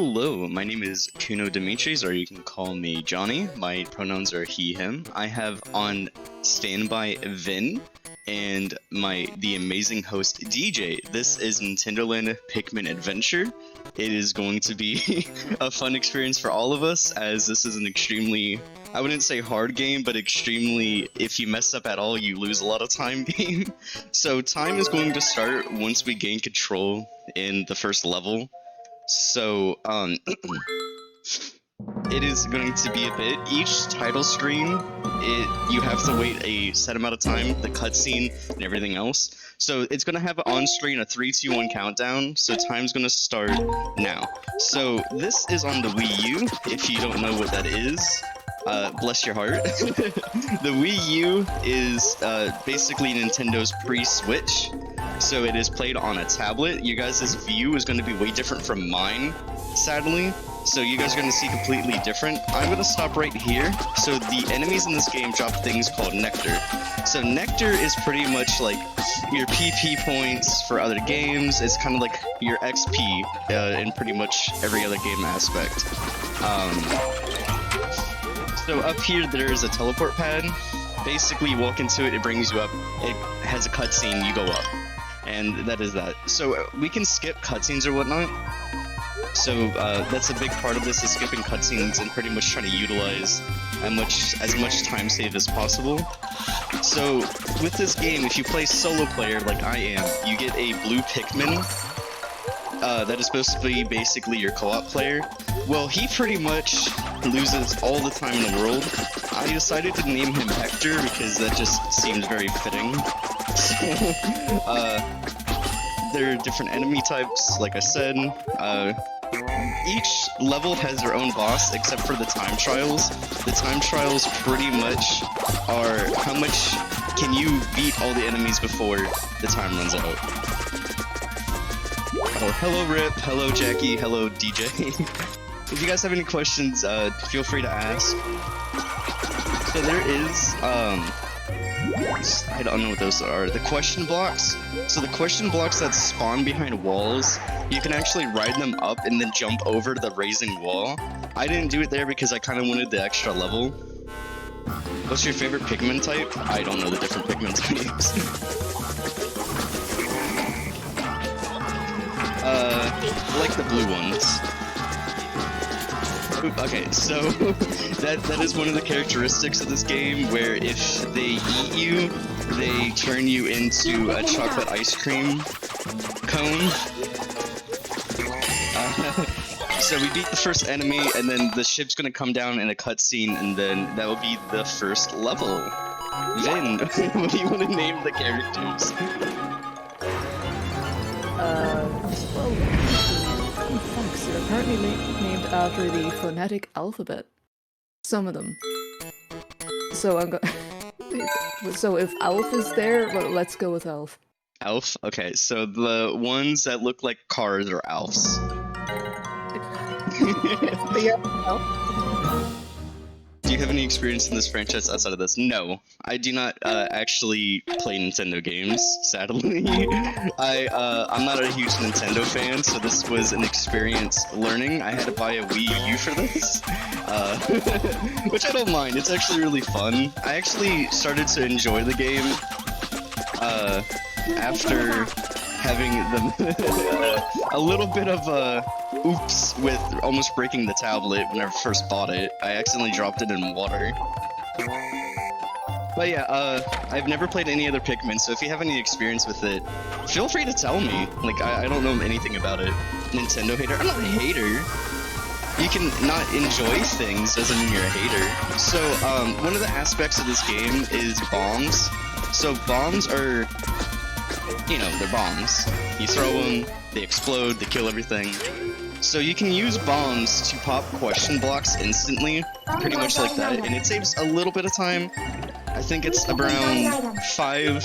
Hello, my name is Kunodemetries, or you can call me Johnny. My pronouns are he, him. I have on standby Vin and the amazing host DJ. This is Nintendo Land Pikmin Adventure. It is going to be a fun experience for all of us, as this is an extremely, I wouldn't say hard game, but extremely, if you mess up at all, you lose a lot of time game. So time is going to start once we gain control in the first level. So, it is going to be a bit. Each title screen, you have to wait a set amount of time, the cutscene and everything else. So it's going to have on screen a 3, 2, 1 countdown, so time's going to start now. So this is on the Wii U, if you don't know what that is. Bless your heart. The Wii U is basically Nintendo's pre-Switch. So it is played on a tablet. You guys' view is going to be way different from mine, sadly. So you guys are going to see completely different. I'm going to stop right here. So the enemies in this game drop things called Nectar. So Nectar is pretty much like your PP points for other games. It's kind of like your XP in pretty much every other game aspect. So up here there is a teleport pad. Basically you walk into it, it brings you up. It has a cutscene, you go up. And that is that. So we can skip cutscenes or whatnot. So that's a big part of this, is skipping cutscenes and pretty much trying to utilize as much time save as possible. So with this game, if you play solo player like I am, you get a blue Pikmin. That is supposed to be basically your co-op player. Well, he pretty much loses all the time in the world. I decided to name him Hector because that just seems very fitting. There are different enemy types, like I said. Each level has their own boss, except for the time trials. The time trials pretty much are how much can you beat all the enemies before the time runs out. Oh, hello Rip, hello Jackie, hello DJ. If you guys have any questions, feel free to ask. So there is, I don't know what those are. The question blocks. So the question blocks that spawn behind walls, you can actually ride them up and then jump over the raising wall. I didn't do it there because I kind of wanted the extra level. What's your favorite Pikmin type? I don't know the different Pikmin types. I like the blue ones. Okay, so that is one of the characteristics of this game, where if they eat you, they turn you into a chocolate ice cream cone. So we beat the first enemy, and then the ship's gonna come down in a cutscene, and then that will be the first level. Vin, what do you want to name the characters? Thanks. They're apparently named after the phonetic alphabet. Some of them. So I'm So if Alf is there, well, let's go with Alf. Alf? Okay, so the ones that look like cars are Alfs. Yeah, Alf. Do you have any experience in this franchise outside of this? No, I do not actually play Nintendo games, sadly. I'm not a huge Nintendo fan, so this was an experience learning. I had to buy a Wii U for this, which I don't mind. It's actually really fun. I actually started to enjoy the game after having a little bit of oops with almost breaking the tablet when I first bought it. I accidentally dropped it in water. But yeah, I've never played any other Pikmin, so if you have any experience with it, feel free to tell me. Like, I don't know anything about it. Nintendo hater? I'm not a hater. You can not enjoy things doesn't mean you're a hater. So, one of the aspects of this game is bombs. So bombs are, you know, they're bombs. You throw them, they explode, they kill everything. So you can use bombs to pop question blocks instantly, pretty much like that, and it saves a little bit of time. I think it's around 5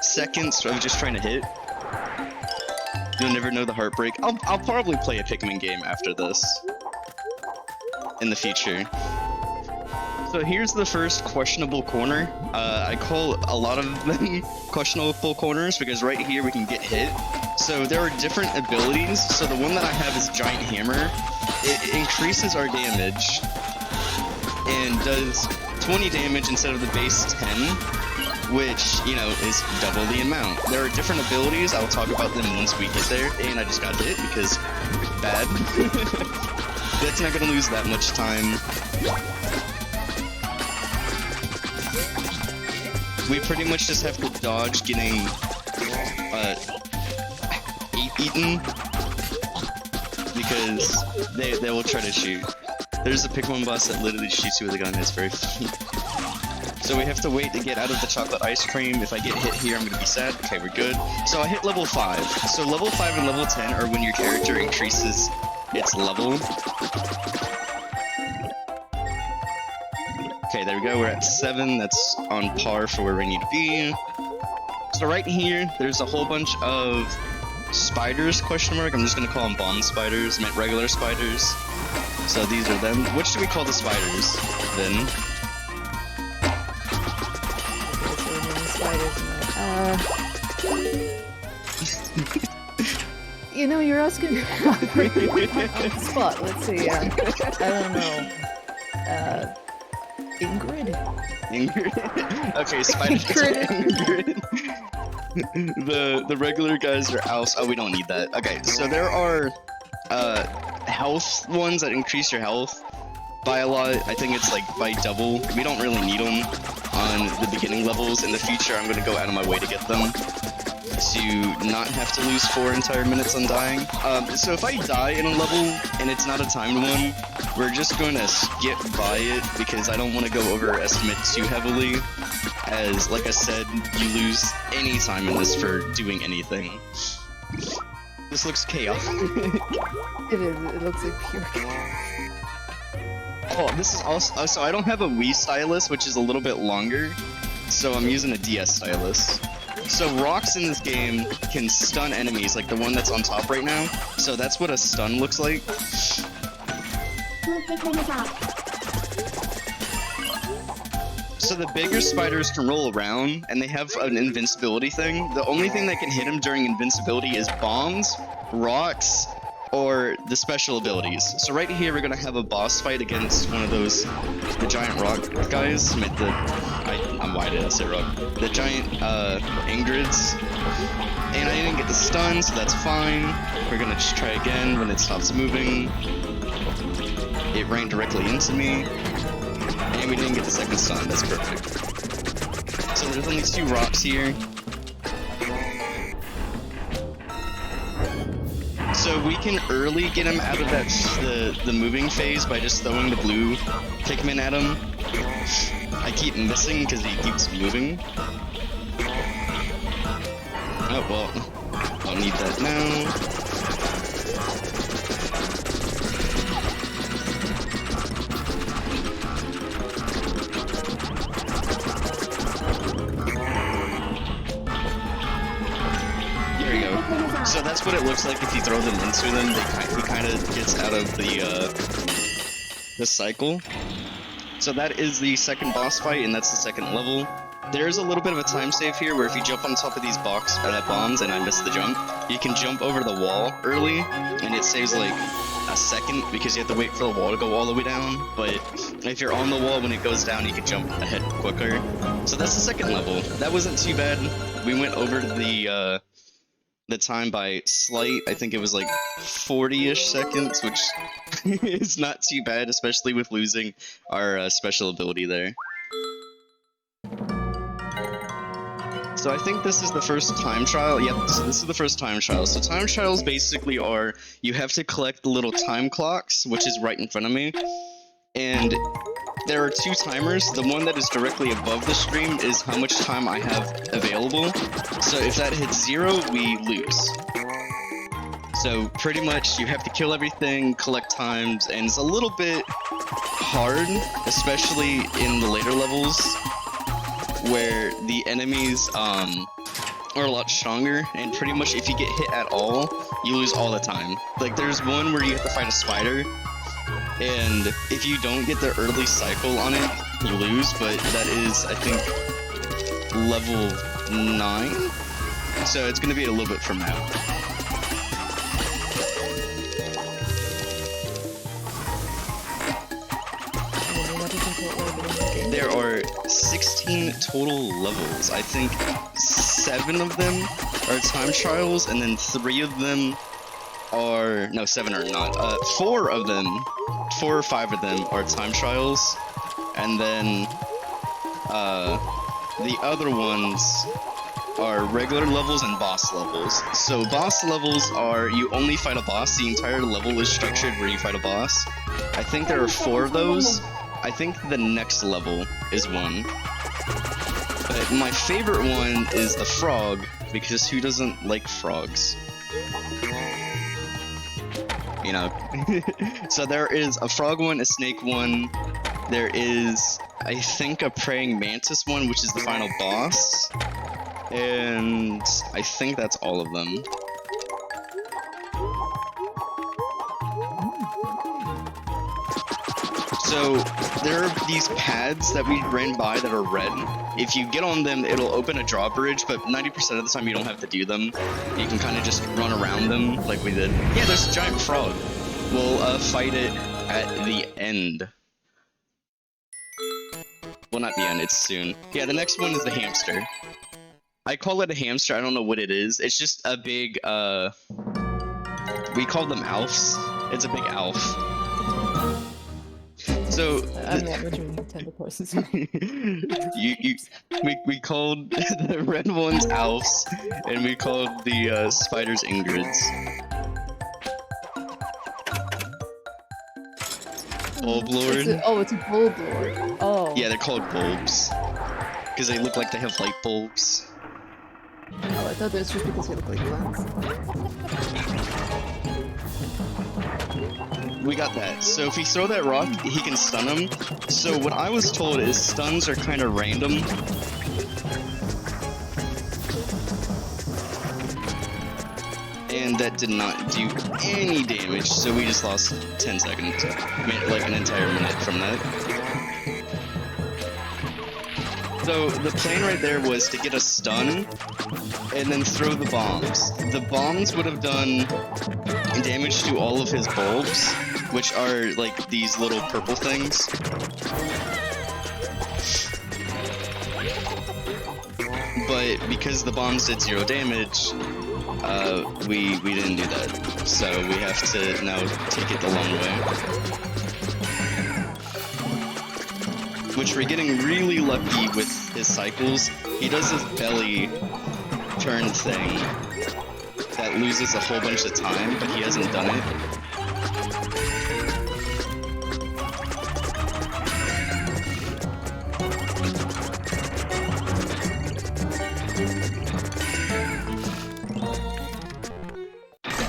seconds of just trying to hit. You'll never know the heartbreak. I'll probably play a Pikmin game after this in the future. So here's the first questionable corner. I call a lot of them questionable corners because right here we can get hit. So there are different abilities. So the one that I have is Giant Hammer. It increases our damage and does 20 damage instead of the base 10, which, you know, is double the amount. There are different abilities. I'll talk about them once we get there. And I just got hit because bad. That's not gonna lose that much time. We pretty much just have to dodge getting eaten because they will try to shoot. There's a Pikmin boss that literally shoots you with a gun. It's very funny. So we have to wait to get out of the chocolate ice cream. If I get hit here, I'm gonna be sad. Okay, we're good. So I hit level 5. So level 5 and level 10 are when your character increases its level. Okay, there we go. We're at 7. That's on par for where we need to be. So right here, there's a whole bunch of spiders, question mark. I'm just gonna call them bomb spiders, meant regular spiders. So these are them. Which do we call the spiders, then? You know, you're asking me on the spot. Let's see. I don't know. Ingrid? Ingrid? Okay, spiders. Ingrid. The regular guys are owls. Oh, we don't need that. Okay, so there are health ones that increase your health by a lot. I think it's like by double. We don't really need them on the beginning levels. In the future, I'm going to go out of my way to get them to not have to lose 4 entire minutes on dying. So if I die in a level and it's not a timed one, we're just going to skip by it because I don't want to go overestimate too heavily. As, like I said, you lose any time in this for doing anything. This looks chaotic. It is. It looks like pure chaos. Oh, this is also... so I don't have a Wii stylus, which is a little bit longer. So I'm using a DS stylus. So rocks in this game can stun enemies, like the one that's on top right now. So that's what a stun looks like. So the bigger spiders can roll around, and they have an invincibility thing. The only thing that can hit them during invincibility is bombs, rocks, or the special abilities. So right here we're gonna have a boss fight against one of those, the giant rock guys. Why did I say rock? The giant Ingrids. And I didn't get the stun, so that's fine. We're gonna just try again when it stops moving. It ran directly into me. And we didn't get the second stun, that's perfect. So there's only 2 rocks here. So we can early get him out of that the moving phase by just throwing the blue Pikmin at him. I keep missing because he keeps moving. Oh well, I'll need that now. So that's what it looks like if you throw them into them. He kind of gets out of the cycle. So that is the second boss fight, and that's the second level. There's a little bit of a time save here, where if you jump on top of these bombs, and I missed the jump, you can jump over the wall early, and it saves like a second because you have to wait for the wall to go all the way down. But if you're on the wall when it goes down, you can jump ahead quicker. So that's the second level. That wasn't too bad. We went over the time by slight. I think it was like 40-ish seconds, which is not too bad, especially with losing our special ability there. So I think this is the first time trial. Yep, so this is the first time trial. So time trials basically are, you have to collect the little time clocks, which is right in front of me. And there are 2 timers. The one that is directly above the stream is how much time I have available. So if that hits 0, we lose. So pretty much you have to kill everything, collect times, and it's a little bit hard, especially in the later levels, where the enemies are a lot stronger, and pretty much if you get hit at all, you lose all the time. Like there's one where you have to fight a spider, and if you don't get the early cycle on it, you lose, but that is, I think, level 9, so it's going to be a little bit from now. there are 16 total levels. I think 7 of them are time trials, and then 3 of them are... No, 7 are not. 4 of them, 4 or 5 of them are time trials, and then the other ones are regular levels and boss levels. So boss levels are you only fight a boss. The entire level is structured where you fight a boss. I think there are 4 of those. I think the next level is 1. But my favorite one is the frog, because who doesn't like frogs? You know. So there is a frog one, a snake one. There is, I think, a praying mantis one, which is the final boss. And I think that's all of them. So there are these pads that we ran by that are red. If you get on them, it'll open a drawbridge, but 90% of the time you don't have to do them. You can kind of just run around them like we did. Yeah, there's a giant frog. We'll fight it at the end. Well, not the end, it's soon. Yeah, the next one is the hamster. I call it a hamster, I don't know what it is. It's just a big, we call them Alfs. It's a big Alf. So... I'm not measuring Nintendo persons. we called the red ones Alfs, and we called the spiders Ingrids. Bulb Lord. It's a Bulb Lord. Oh. Yeah, they're called bulbs. Because they look like they have light bulbs. Oh, I thought it was just because they look like plants. We got that. So if we throw that rock, he can stun him. So what I was told is stuns are kind of random. And that did not do any damage, so we just lost 10 seconds. Like an entire minute from that. So the plan right there was to get a stun and then throw the bombs. The bombs would have done damage to all of his bulbs, which are like these little purple things. But because the bombs did 0 damage, we didn't do that. So we have to now take it the long way. Which we're getting really lucky with his cycles. He does this belly turn thing that loses a whole bunch of time, but he hasn't done it.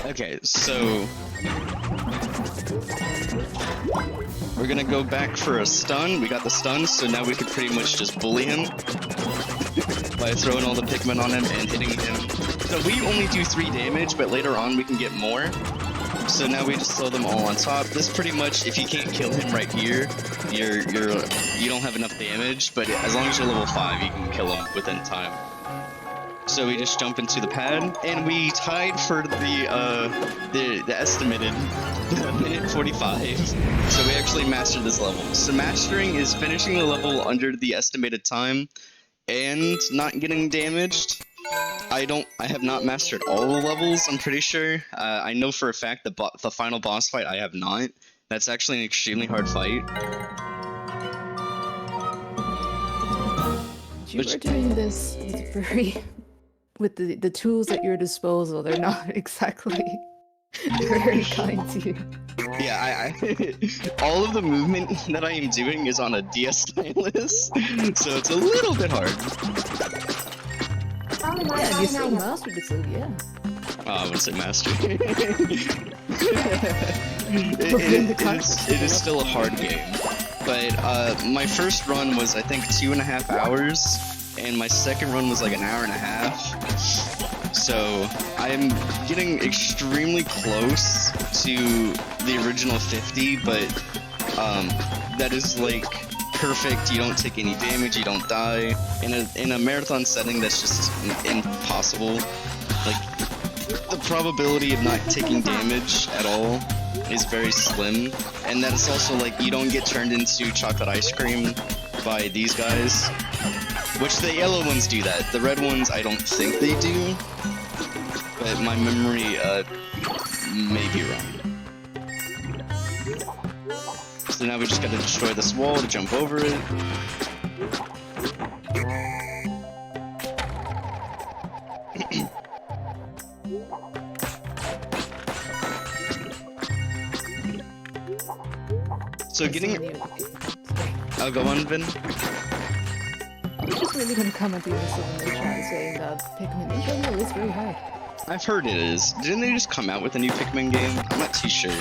Okay, so we're gonna go back for a stun. We got the stun, so now we could pretty much just bully him by throwing all the Pikmin on him and hitting him. So we only do 3 damage, but later on we can get more. So now we just throw them all on top. This pretty much, if you can't kill him right here, you don't have enough damage. But as long as you're level 5, you can kill him within time. So we just jump into the pad, and we tied for the estimated minute 45. So we actually mastered this level. So mastering is finishing the level under the estimated time and not getting damaged. I have not mastered all the levels, I'm pretty sure. I know for a fact that the final boss fight I have not. That's actually an extremely hard fight. You were doing this with the tools at your disposal. They're not exactly very kind to you. Yeah, all of the movement that I am doing is on a DS stylus, so it's a little bit hard. Yeah, you still mastered it, so yeah. Oh, I wouldn't say master. It is still a hard game. But my first run was, I think, 2.5 hours, and my second run was like 1.5 hours. So I'm getting extremely close to the original 50, but that is like perfect. You don't take any damage, you don't die. In a marathon setting, that's just impossible. Like, the probability of not taking damage at all is very slim, and that is also like you don't get turned into chocolate ice cream by these guys, which the yellow ones do that. The red ones, I don't think they do, but my memory may be wrong. So now we just gotta destroy this wall to jump over it. So getting... I'll go on, Vin. I was just really gonna comment the other in the chat saying that Pikmin in general is very hard. I've heard it is. Didn't they just come out with a new Pikmin game? I'm not too sure. I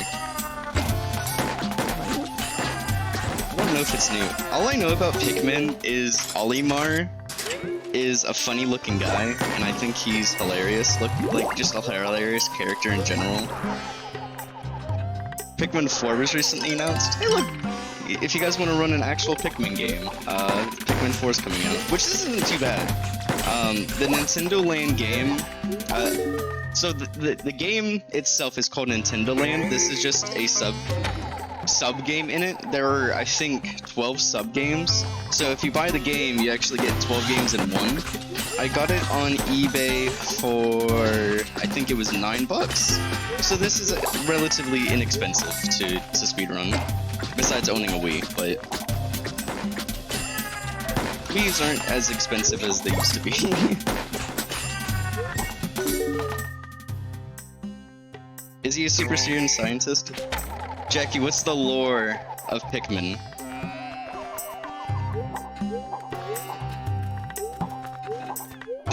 don't know if it's new. All I know about Pikmin is Olimar is a funny looking guy, and I think he's hilarious. Like just a hilarious character in general. Pikmin 4 was recently announced. Hey look! If you guys want to run an actual Pikmin game, Pikmin 4 is coming out, which isn't too bad. The Nintendo Land game, so the game itself is called Nintendo Land. This is just a sub game in it. There are, I think, 12 sub games. So if you buy the game, you actually get 12 games in one. I got it on eBay for, I think it was $9. So this is relatively inexpensive to speedrun, besides owning a Wii, but Wii's aren't as expensive as they used to be. Is he a super serious scientist? Jackie, what's the lore of Pikmin?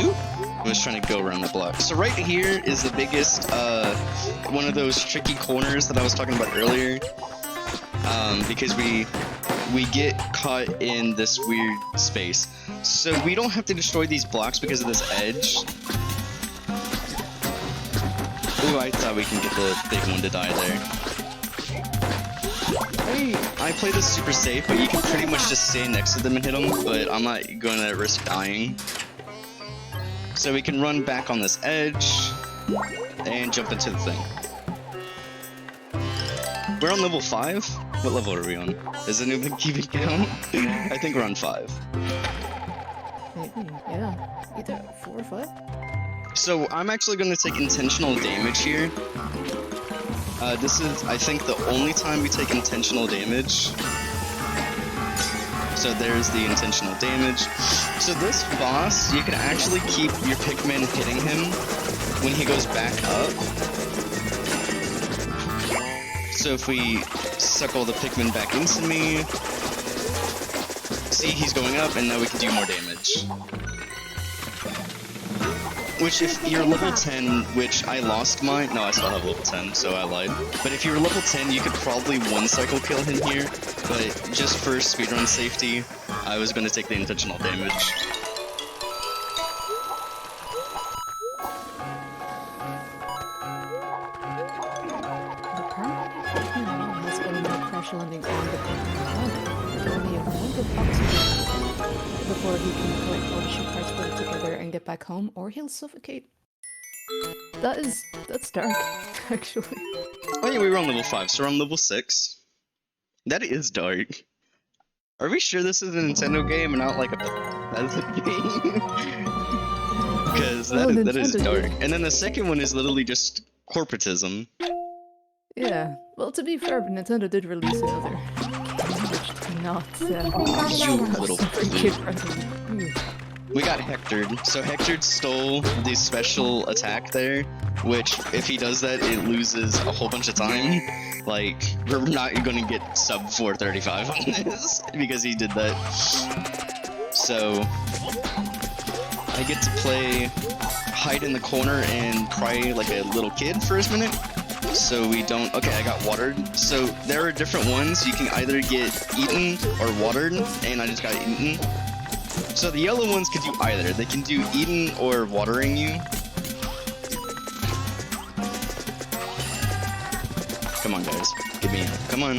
Ooh! I was trying to go around the block. So right here is the biggest, one of those tricky corners that I was talking about earlier. Because we get caught in this weird space. So we don't have to destroy these blocks because of this edge. Ooh, I thought we can get the big one to die there. I play this super safe, but you can pretty much just stay next to them and hit them, but I'm not going to risk dying. So we can run back on this edge and jump into the thing. We're on level 5? What level are we on? Is anyone keeping count? I think we're on 5. Maybe, yeah. Either 4 or 5? So I'm actually going to take intentional damage here. This is, I think, the only time we take intentional damage. So there's the intentional damage. So this boss, you can actually keep your Pikmin hitting him when he goes back up. So if we suck all the Pikmin back into me, see, he's going up, and now we can do more damage. Which, if you're level 10, which I lost mine, no, I still have level 10, so I lied. But if you were level 10, you could probably one-cycle kill him here, but just for speedrun safety, I was going to take the intentional damage. Landing on the Pikmin with only a amount of oxygen before he can collect all the ship parts, put it together, and get back home, or he'll suffocate. That's dark, actually. Oh yeah, we were on level 5, so we're on level 6. That is dark. Are we sure this is a Nintendo game and not like a Bethesda game? Because that is dark. And then the second one is literally just corporatism. Yeah, well, to be fair, Nintendo did release another game, which did not you little We got hectored. So hectored stole the special attack there, which if he does that, it loses a whole bunch of time. Like, we're not gonna get sub 435 on this because he did that. So I get to play hide in the corner and cry like a little kid for a minute. So we don't... Okay, I got watered. So there are different ones. You can either get eaten or watered, and I just got eaten. So the yellow ones can do either. They can do eaten or watering you. Come on, guys. Get me out. Come on.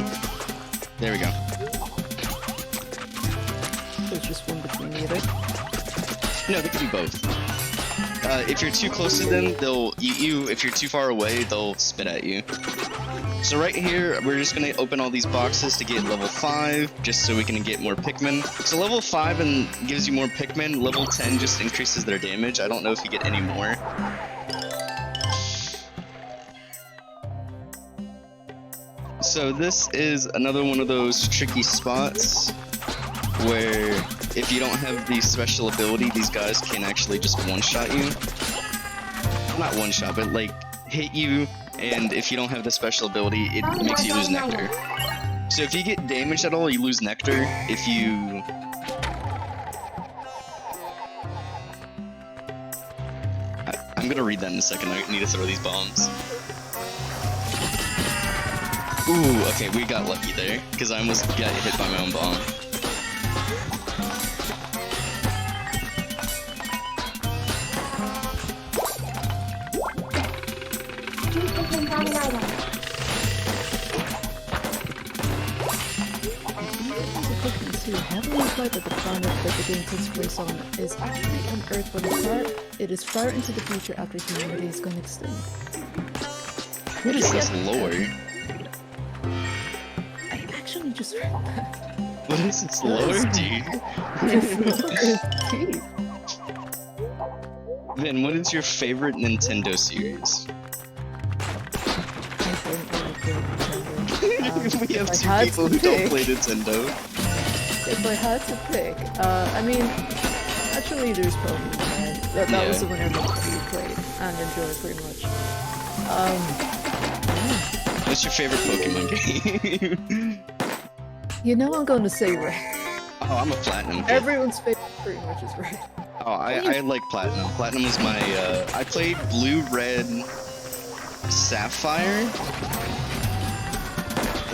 There we go. There's just one between the other. No, they can do both. If you're too close to them, they'll eat you. If you're too far away, they'll spit at you. So right here, we're just gonna open all these boxes to get level 5, just so we can get more Pikmin. So level 5 and gives you more Pikmin, level 10 just increases their damage. I don't know if you get any more. So this is another one of those tricky spots where if you don't have the special ability, these guys can actually just one-shot you. Not one-shot, but like hit you, and if you don't have the special ability, it makes you lose nectar. So if you get damaged at all, you lose nectar. If you... I'm gonna read that in a second. I need to throw these bombs. Ooh, okay, we got lucky there, because I almost got hit by my own bomb. Heavily implied that the planet that the game takes place on is actually on Earth, but it is far into the future after humanity has gone extinct. What is this lore? I actually just read that. What is this lore, dude? Vin, what is your favorite Nintendo series? We have two people who don't play Nintendo. If I had to pick, I mean, actually there's Pokemon. That was the one I played and enjoyed pretty much. What's your favorite Pokemon game? You know I'm going to say Red. Oh, I'm a Platinum kid. Everyone's favorite pretty much is Red. Oh, I like Platinum. Platinum was my, I played Blue, Red, Sapphire.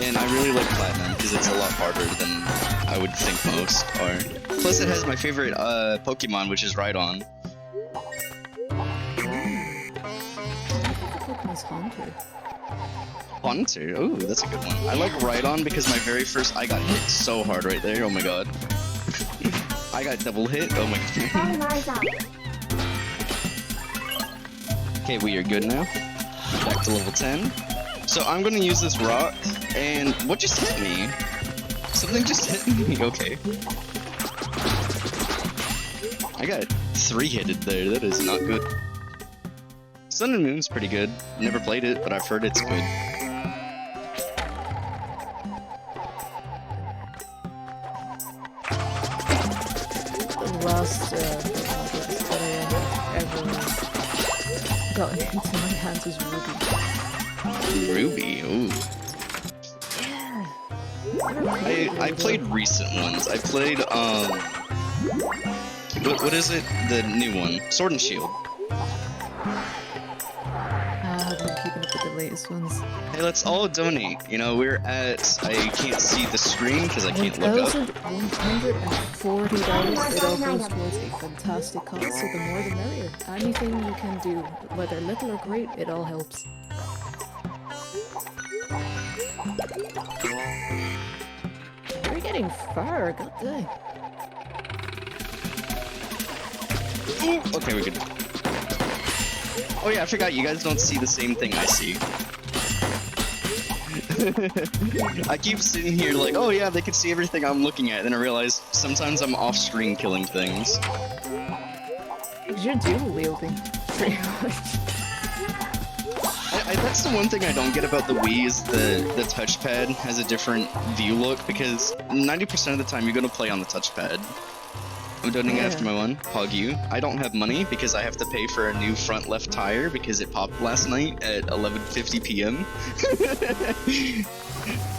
And I really like Platinum because it's a lot harder than I would think most are. Plus it has my favorite Pokemon, which is Rhydon. Pokemon's Haunter. Haunter? Ooh, that's a good one. I like Rhydon because my very first... I got hit so hard right there, oh my god. I got double hit, oh my god. Okay, we are good now. Back to level 10. So I'm gonna use this rock, and what just hit me? Something just hit me, okay. I got 3-hitted there, that is not good. Sun and Moon's pretty good. Never played it, but I've heard it's good. The last that I ever got into my hands was Ruby. Ruby, ooh. Yeah. I played recent ones. I played, what is it? The new one. Sword and Shield. I've been keeping up with the latest ones. Hey, let's all donate. You know, we're at, I can't see the screen because I can't look up. $1,140. It all goes towards a fantastic cause, so the more the merrier. Anything you can do, whether little or great, it all helps. We're getting far, god dang. Okay, we're good. Oh yeah, I forgot, you guys don't see the same thing I see. I keep sitting here like, oh yeah, they can see everything I'm looking at, and I realize sometimes I'm off-screen killing things. Because you're dual wielding, pretty much. That's the one thing I don't get about the Wii is the touchpad has a different view look, because 90% of the time you're going to play on the touchpad. I'm donating after my one, Pog you. I don't have money because I have to pay for a new front left tire because it popped last night at 11:50 p.m.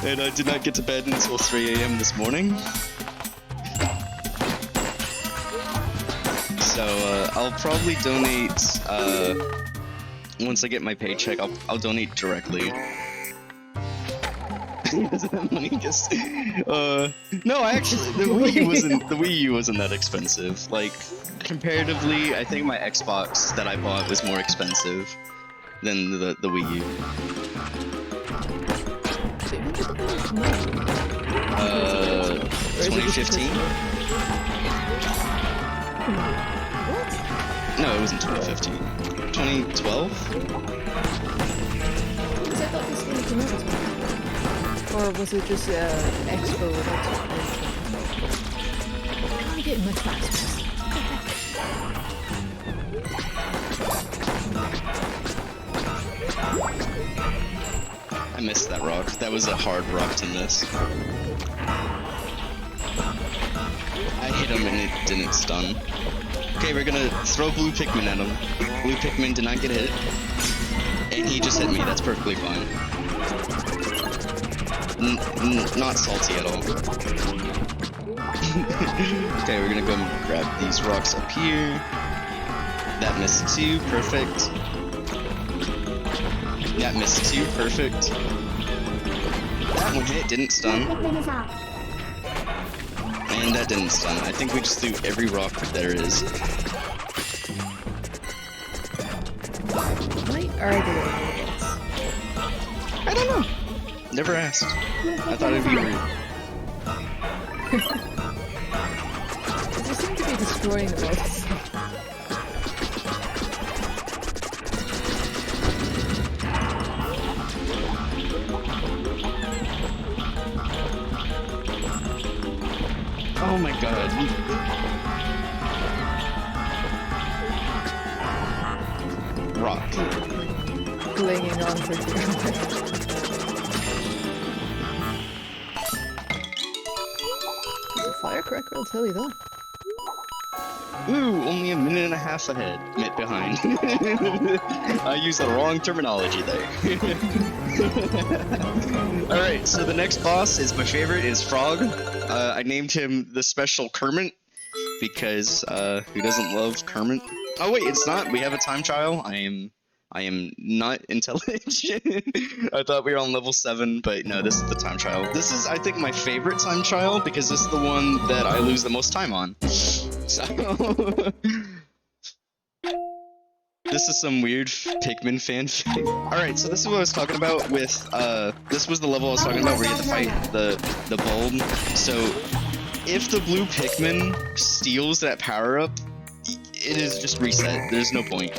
And I did not get to bed until 3 a.m. this morning. So I'll probably donate, once I get my paycheck, I'll donate directly. He doesn't have money, no, actually, the Wii U wasn't that expensive. Like, comparatively, I think my Xbox that I bought was more expensive than the Wii U. 2015? No, it wasn't 2015. 2012? Because I thought this Yeah, the Marathon. Or was it just Expo without I'm getting my class. I missed that rock. That was a hard rock to miss. I hit him and it didn't stun. Okay, we're gonna throw blue Pikmin at him. Blue Pikmin did not get hit. And he just hit me, that's perfectly fine. Not salty at all. Okay, we're gonna go and grab these rocks up here. That missed too, perfect. That missed too, perfect. That one hit, didn't stun. And that didn't stun. I think we just threw every rock there is. Why are there robots? I don't know. Never asked. I thought it'd be rude. They seem to be destroying the robots. Oh my god. Rock. Clinging on for dear life. It's a firecracker, I'll tell you that. Ooh, only a minute and a half ahead. Minute behind. I used the wrong terminology there. Alright, so the next boss is my favorite, is Frog. I named him the Special Kermit, because who doesn't love Kermit? Oh wait, it's not. We have a time trial. I am not intelligent. I thought we were on level 7, but no, this is the time trial. This is, I think, my favorite time trial, because this is the one that I lose the most time on. So... This is some weird Pikmin fanfic. Alright, so this is what I was talking about with, this was the level I was talking about where you have to fight the bulb. So, if the blue Pikmin steals that power-up, it is just reset. There's no point.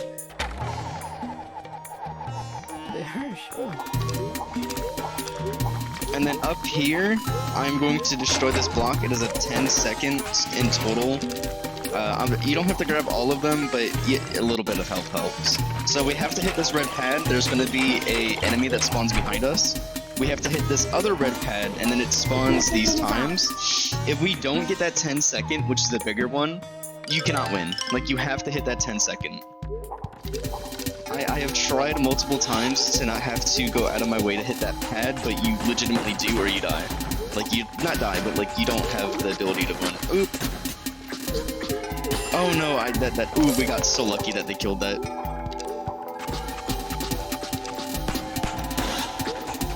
And then up here, I'm going to destroy this block. It is a 10 seconds in total. You don't have to grab all of them, but a little bit of health helps. So we have to hit this red pad. There's going to be a enemy that spawns behind us. We have to hit this other red pad, and then it spawns these times. If we don't get that 10 second, which is the bigger one, you cannot win. Like, you have to hit that 10 second. I have tried multiple times to not have to go out of my way to hit that pad, but you legitimately do or you die. Like, you, not die, but like, you don't have the ability to win. Oop. Oh no, ooh, we got so lucky that they killed that.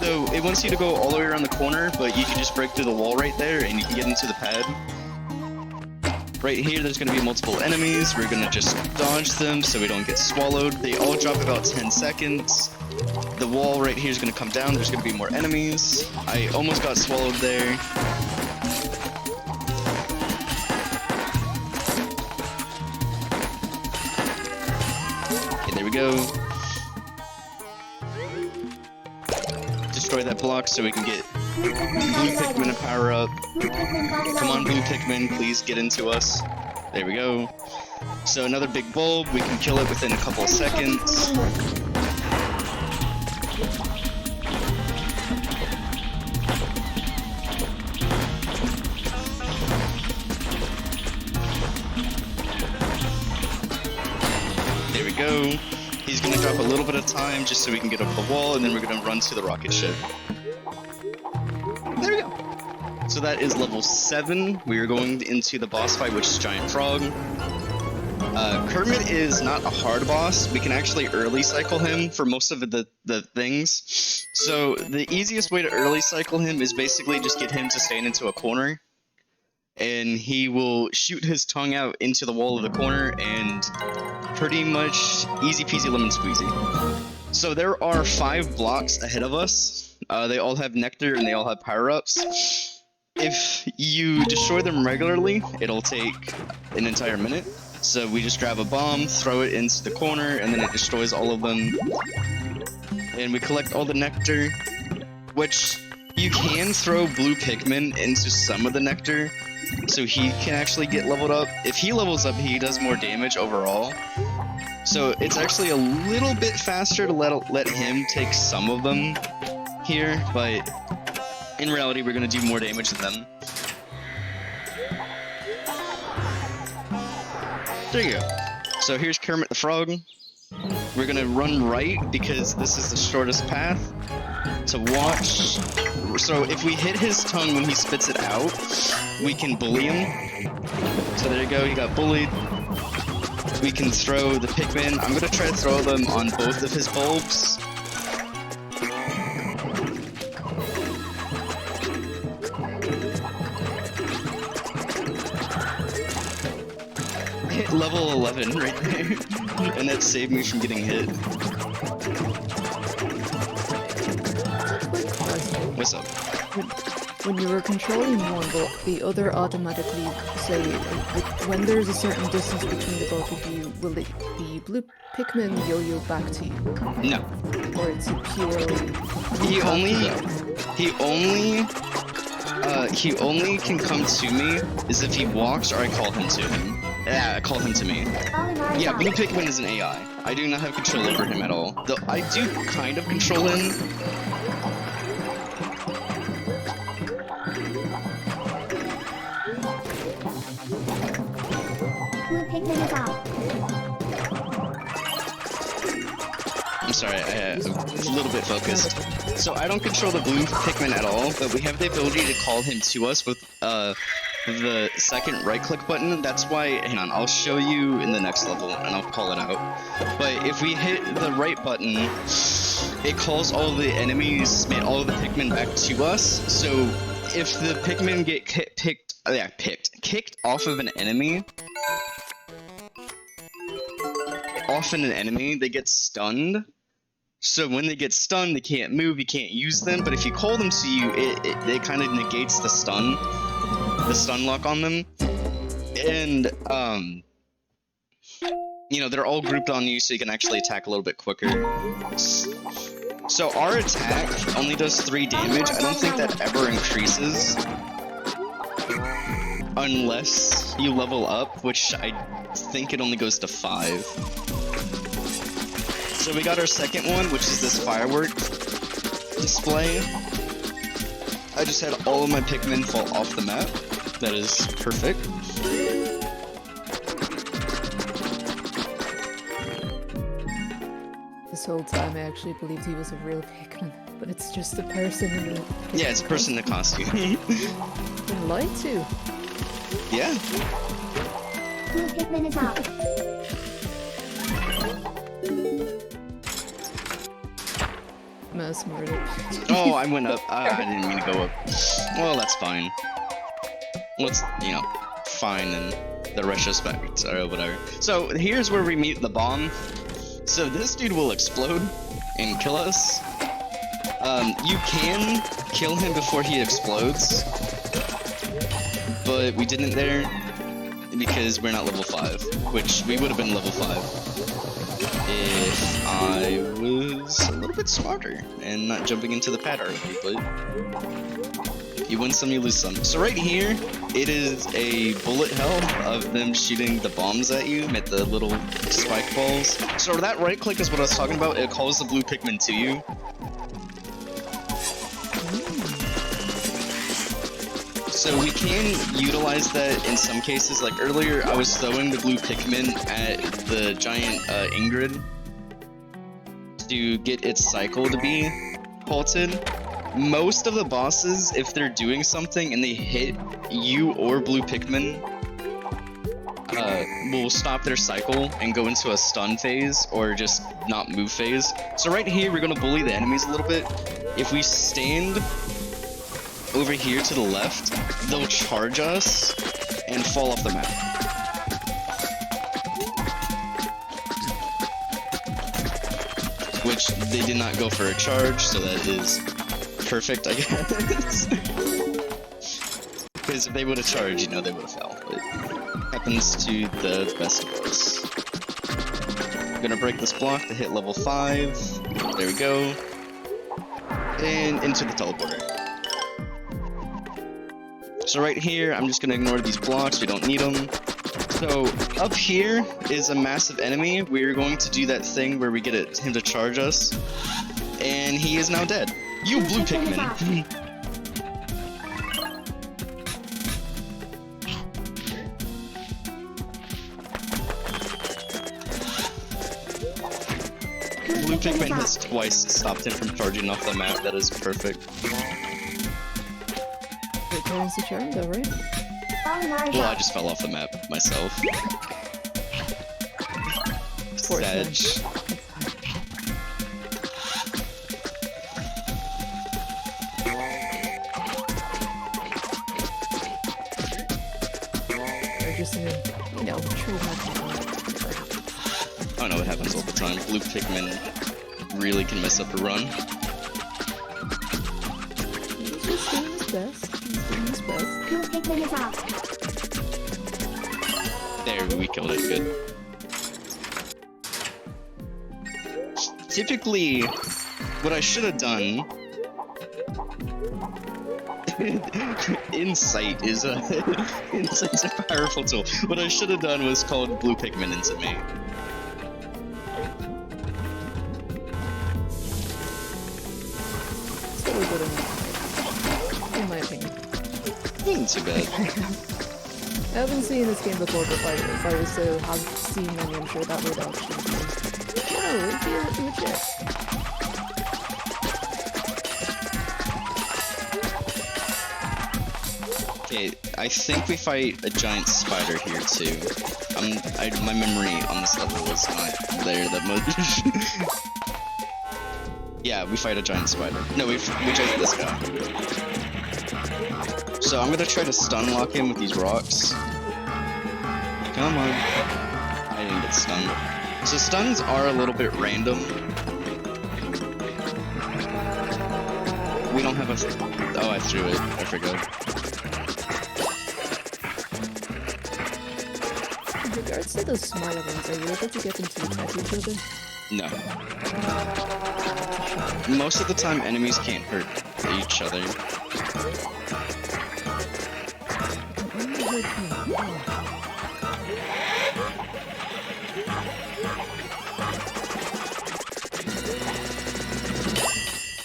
So, it wants you to go all the way around the corner, but you can just break through the wall right there, and you can get into the pad. Right here, there's going to be multiple enemies. We're going to just dodge them so we don't get swallowed. They all drop about 10 seconds. The wall right here is going to come down. There's going to be more enemies. I almost got swallowed there. Okay, there we go. Destroy that block so we can get blue Pikmin to power up. Come on, blue Pikmin, please get into us. There we go. So another big bulb, we can kill it within a couple of seconds. There we go. He's gonna drop a little bit of time just so we can get up the wall, and then we're gonna run to the rocket ship. There we go. So that is level 7. We are going into the boss fight, which is Giant Frog. Kermit is not a hard boss. We can actually early cycle him for most of the things. So the easiest way to early cycle him is basically just get him to stand into a corner. And he will shoot his tongue out into the wall of the corner, and pretty much easy peasy lemon squeezy. So there are 5 blocks ahead of us. They all have nectar and they all have power-ups. If you destroy them regularly, it'll take an entire minute. So we just grab a bomb, throw it into the corner, and then it destroys all of them. and we collect all the nectar, which you can throw blue Pikmin into some of the nectar, so he can actually get leveled up. If he levels up, he does more damage overall. So it's actually a little bit faster to let him take some of them here, but in reality, we're gonna do more damage than them. There you go. So here's Kermit the Frog. We're gonna run right because this is the shortest path to watch. So if we hit his tongue when he spits it out, we can bully him. So there you go, he got bullied. We can throw the Pikmin. I'm gonna try to throw them on both of his bulbs. Hit level 11 right there. And that saved me from getting hit. What's up? When you were controlling one, the other automatically say, when there's a certain distance between the both of you, will the blue Pikmin yo-yo back to you? No. Or it's purely... He only can come to me is if he walks or I call him to him. Yeah, I call him to me. Yeah, blue Pikmin is an AI. I do not have control over him at all. Though I do kind of control him. I'm sorry, I'm a little bit focused. So I don't control the blue Pikmin at all, but we have the ability to call him to us with the second right-click button. That's why, hang on, I'll show you in the next level and I'll call it out. But if we hit the right button, it calls all the enemies, all the Pikmin back to us. So if the Pikmin get kicked off of an enemy, they get stunned. So when they get stunned, they can't move, you can't use them, but if you call them to you, it kind of negates the stun lock on them. And, you know, they're all grouped on you so you can actually attack a little bit quicker. So our attack only does 3 damage. I don't think that ever increases. Unless you level up, which I think it only goes to 5. So we got our second one, which is this firework display. I just had all of my Pikmin fall off the map. That is perfect. This whole time I actually believed he was a real Pikmin, but it's just a person in the... Yeah, it's a person in a costume. Been lied to. Yeah. Blue Pikmin is up. Mass murder. Oh, I went up. I didn't mean to go up. Well, that's fine. Let's, you know, fine in the retrospect or whatever. So here's where we meet the bomb. So this dude will explode and kill us. You can kill him before he explodes, but we didn't there because we're not level 5, which we would have been level 5 if I was a little bit smarter and not jumping into the pad already, but you win some, you lose some. So right here, it is a bullet hell of them shooting the bombs at you with the little spike balls. So that right click is what I was talking about. It calls the blue Pikmin to you. So we can utilize that in some cases. Like earlier, I was throwing the blue Pikmin at the giant Ingrid to get its cycle to be halted. Most of the bosses, if they're doing something and they hit you or blue Pikmin, will stop their cycle and go into a stun phase or just not move phase. So right here, we're gonna bully the enemies a little bit. If we stand over here to the left, they'll charge us and fall off the map. Which they did not go for a charge, so that is perfect, I guess. Because if they would have charged, you know, they would have fell. But it happens to the best of us. I'm gonna break this block to hit level 5. There we go. And into the teleporter. So right here, I'm just gonna ignore these blocks, we don't need them. So up here is a massive enemy. We're going to do that thing where we get him to charge us. And he is now dead. You blue Pikmin. Blue Pikmin has twice stopped him from charging off the map. That is perfect. It turns the charm though, right? Well, I just fell off the map myself. Poor Sag. Or just in a, you know, true hard. I know it happens all the time. Blue Pikmin really can mess up a run. He's just doing his best. He's doing his best. Blue Pikmin is out. There, we killed it. Good. Typically, what I should have done... Insight is a... Insight's a powerful tool. What I should have done was called Blue Pikmin into me. Still good enough, in my opinion. Wasn't too bad. I haven't seen this game before, but if I was to have seen any, I'm sure that would actually be... Oh, it'd be legit. Okay, I think we fight a giant spider here too. My memory on this level was not there that much. Yeah, we fight a giant spider. No, we chase this guy. So I'm gonna try to stun lock him with these rocks. Come on. I didn't get stunned. So stuns are a little bit random. We don't have a... Oh, I threw it. I forgot. In regards to those smaller ones, are you able to get them to attack each other? No. Most of the time, enemies can't hurt each other.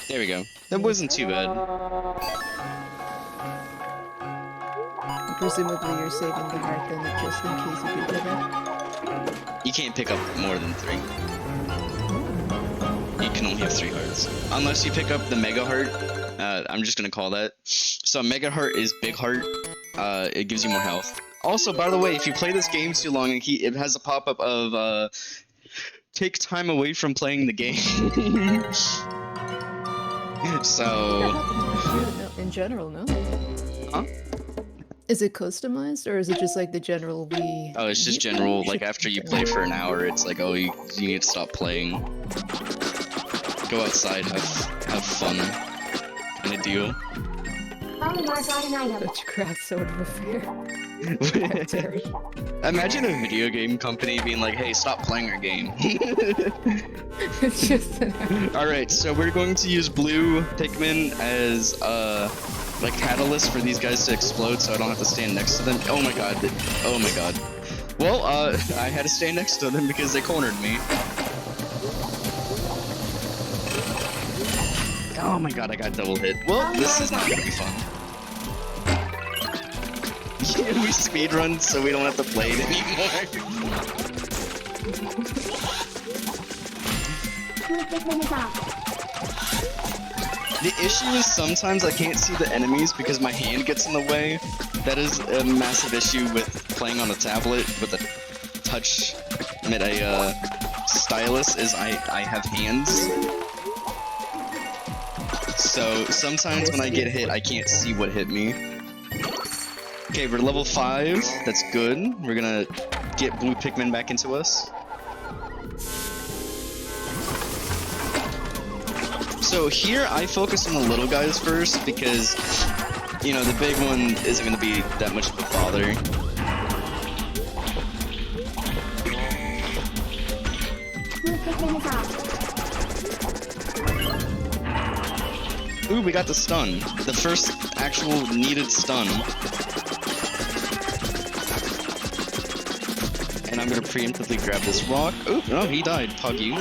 There we go. That wasn't too bad. Presumably you're saving the heart then just in case you do get it. You can't pick up more than 3. You can only have 3 hearts. Unless you pick up the Mega Heart. I'm just gonna call that. So Mega Heart is Big Heart. It gives you more health. Also, by the way, if you play this game too long, it has a pop-up of, take time away from playing the game. So... In general, no? Huh? Is it customized, or is it just like the general Wii? Oh, it's just general, like after you play for an hour, it's like, oh, you need to stop playing. Go outside, have fun. Kind of deal. Olimar got an item. Such crass sort of affair. Imagine a video game company being like, hey, stop playing our game. It's just Alright, so we're going to use blue Pikmin as like catalyst for these guys to explode so I don't have to stand next to them. Oh my god. Oh my god. Well, I had to stand next to them because they cornered me. Oh my god, I got double hit. Well, this is not gonna be fun. We speedrun so we don't have to play it anymore. The issue is sometimes I can't see the enemies because my hand gets in the way. That is a massive issue with playing on a tablet with a touch, a stylus, is I have hands. So sometimes when I get hit, I can't see what hit me. Okay, we're level 5. That's good. We're gonna get blue Pikmin back into us. So here, I focus on the little guys first because, you know, the big one isn't gonna be that much of a bother. Pikmin is off. Ooh, we got the stun. The first actual needed stun. And I'm gonna preemptively grab this rock. Oop, no, he died. Pug you.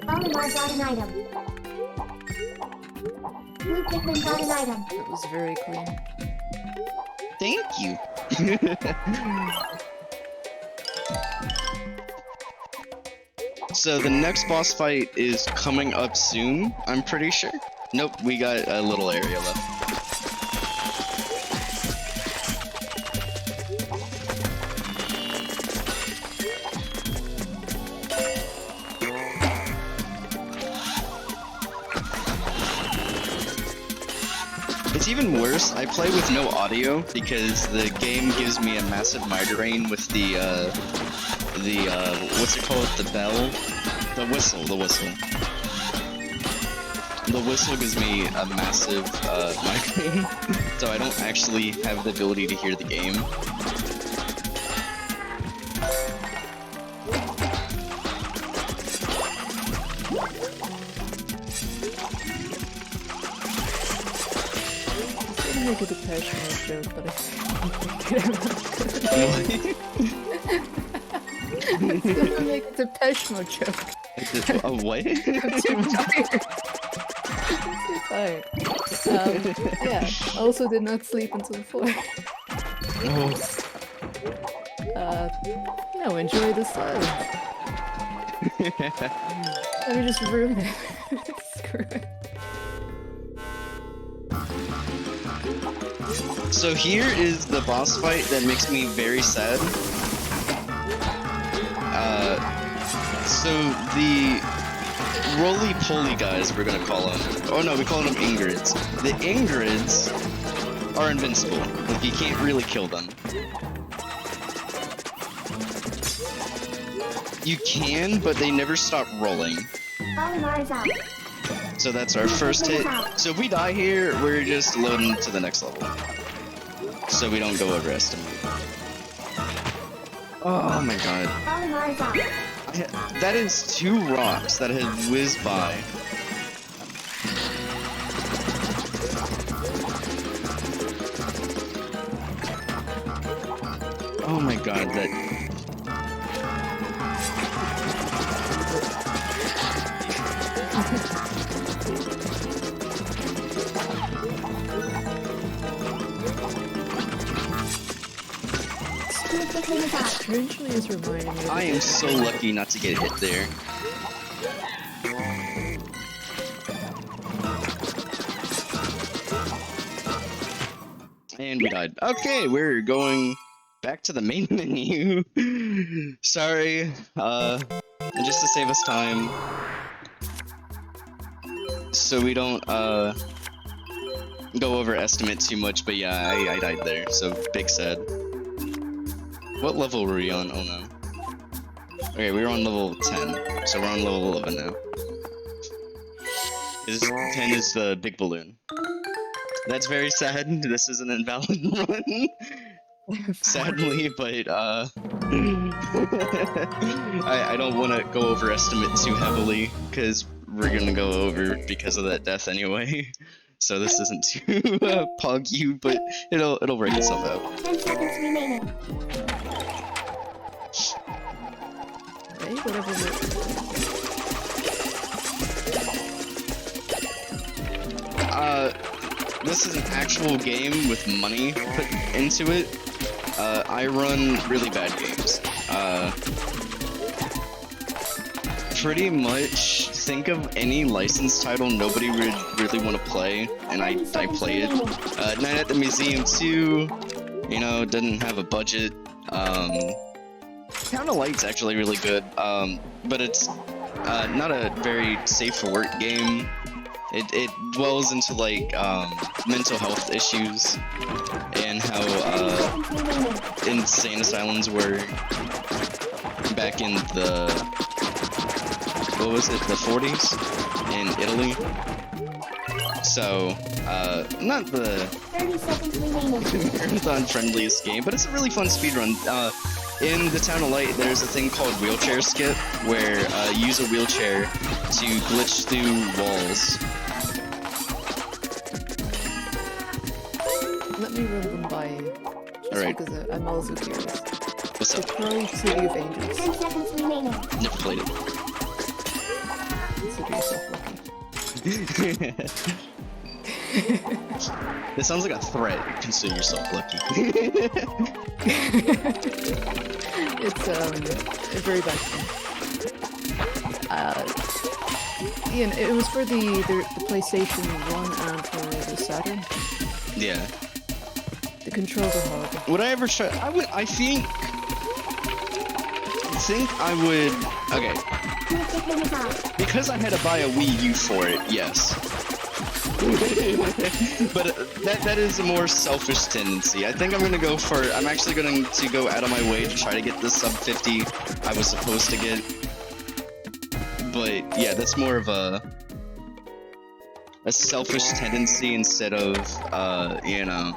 Olimar got an item. Blue Pikmin got an item. That was very clean. Thank you. So the next boss fight is coming up soon, I'm pretty sure. Nope, we got a little area left. It's even worse, I play with no audio because the game gives me a massive migraine with the what's it called? The bell? The whistle. The whistle gives me a massive migraine, so I don't actually have the ability to hear the game. Make a Depeche Mode joke, but I was gonna make a Depeche Mode joke. A what? I'm too tired. Yeah, I also did not sleep until 4. You know, enjoy the silence. Let me just ruin it. Screw it. So here is the boss fight that makes me very sad. So the roly-poly guys, we're gonna call them. Oh no, we call them Ingrids. The Ingrids are invincible. Like, you can't really kill them. You can, but they never stop rolling. Olimar is out. So that's our first hit. So if we die here, we're just loading to the next level. So we don't go overestimate. Oh my god. Olimar is out. That is 2 rocks that had whizzed by. Oh my god, that... Blue Pikmin is out. Strangely is reminding me of I am so lucky not to get hit there. And we died. Okay, we're going back to the main menu. Sorry, just to save us time. So we don't, go overestimate too much, but yeah, I died there, so big sad. What level were we on? Oh no. Okay, we were on level 10, so we're on level 11 now. 10 is the big balloon. That's very sad. This is an invalid run. Sadly, but I don't want to go overestimate too heavily, because we're gonna go over because of that death anyway. So this isn't too pog you, but it'll work itself out. 10 seconds remaining. Hey, whatever. This is an actual game with money put into it. I run really bad games. Pretty much think of any licensed title nobody would really want to play, and I play it. Night at the Museum 2, you know, didn't have a budget. Town of Light's actually really good, but it's not a very safe for work game. It dwells into like mental health issues and how insane asylums were back in the, what was it, the 40s in Italy. So, not the 30 seconds remaining. marathon friendliest game, but it's a really fun speedrun. In the Town of Light, there's a thing called wheelchair skip, where you use a wheelchair to glitch through walls. Let me run them by you. Just Alright. because I'm also curious. What's The up? Pro City of Angels. 10 seconds remaining. Never played it. Consider yourself lucky. This sounds like a threat. Consider yourself lucky. It's a very bad game. Ian, it was for the PlayStation 1 and for the Saturn. Yeah. The controls are horrible. Would I ever try? I think I would. Okay. New Pikmin is out. Because I had to buy a Wii U for it, yes. But that is a more selfish tendency. I think I'm gonna go for. I'm actually going to go out of my way to try to get the sub 50 I was supposed to get. But yeah, that's more of a selfish tendency instead of you know,